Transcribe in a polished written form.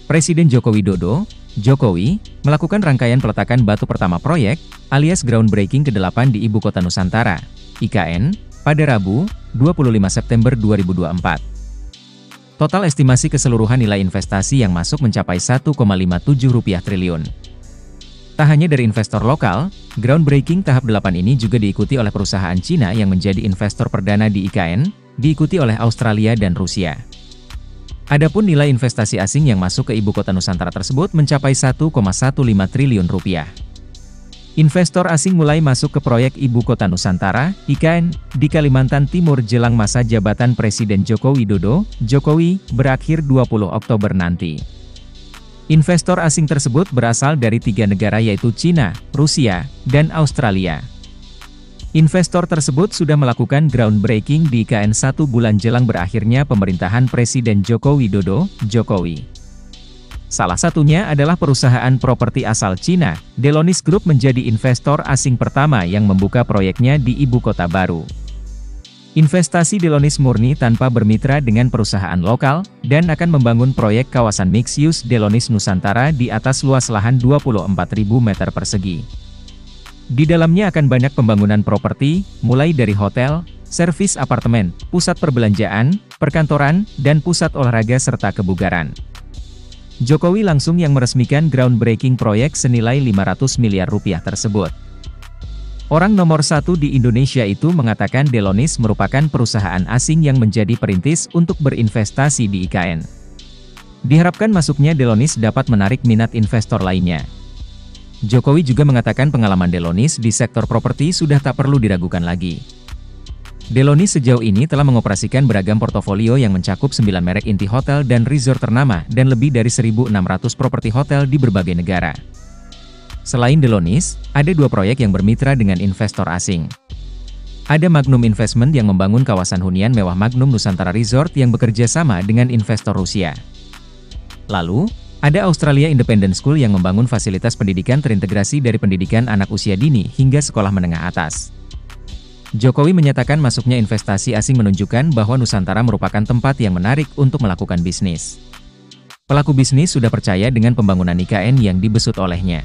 Presiden Joko Widodo, Jokowi, melakukan rangkaian peletakan batu pertama proyek, alias groundbreaking ke-8 di Ibu Kota Nusantara, IKN, pada Rabu, 25 September 2024. Total estimasi keseluruhan nilai investasi yang masuk mencapai Rp1,57 triliun. Tak hanya dari investor lokal, groundbreaking tahap 8 ini juga diikuti oleh perusahaan Cina yang menjadi investor perdana di IKN, diikuti oleh Australia dan Rusia. Adapun nilai investasi asing yang masuk ke Ibu Kota Nusantara tersebut mencapai Rp1,15 triliun. Investor asing mulai masuk ke proyek Ibu Kota Nusantara, IKN, di Kalimantan Timur jelang masa jabatan Presiden Joko Widodo, Jokowi, berakhir 20 Oktober nanti. Investor asing tersebut berasal dari 3 negara yaitu Cina, Rusia, dan Australia. Investor tersebut sudah melakukan groundbreaking di IKN 1 bulan jelang berakhirnya pemerintahan Presiden Joko Widodo, Jokowi. Salah satunya adalah perusahaan properti asal Cina, Delonis Group menjadi investor asing pertama yang membuka proyeknya di Ibu Kota baru. Investasi Delonis murni tanpa bermitra dengan perusahaan lokal, dan akan membangun proyek kawasan mixed-use Delonis Nusantara di atas luas lahan 24.000 meter persegi. Di dalamnya akan banyak pembangunan properti, mulai dari hotel, servis apartemen, pusat perbelanjaan, perkantoran, dan pusat olahraga serta kebugaran. Jokowi langsung yang meresmikan groundbreaking proyek senilai Rp500 miliar tersebut. Orang nomor 1 di Indonesia itu mengatakan Delonis merupakan perusahaan asing yang menjadi perintis untuk berinvestasi di IKN. Diharapkan masuknya Delonis dapat menarik minat investor lainnya. Jokowi juga mengatakan pengalaman Delonis di sektor properti sudah tak perlu diragukan lagi. Delonis sejauh ini telah mengoperasikan beragam portofolio yang mencakup 9 merek inti hotel dan resort ternama dan lebih dari 1.600 properti hotel di berbagai negara. Selain Delonis, ada 2 proyek yang bermitra dengan investor asing. Ada Magnum Investment yang membangun kawasan hunian mewah Magnum Nusantara Resort yang bekerja sama dengan investor Rusia. Lalu, ada Australia Independent School yang membangun fasilitas pendidikan terintegrasi dari pendidikan anak usia dini hingga sekolah menengah atas. Jokowi menyatakan masuknya investasi asing menunjukkan bahwa Nusantara merupakan tempat yang menarik untuk melakukan bisnis. Pelaku bisnis sudah percaya dengan pembangunan IKN yang dibesut olehnya.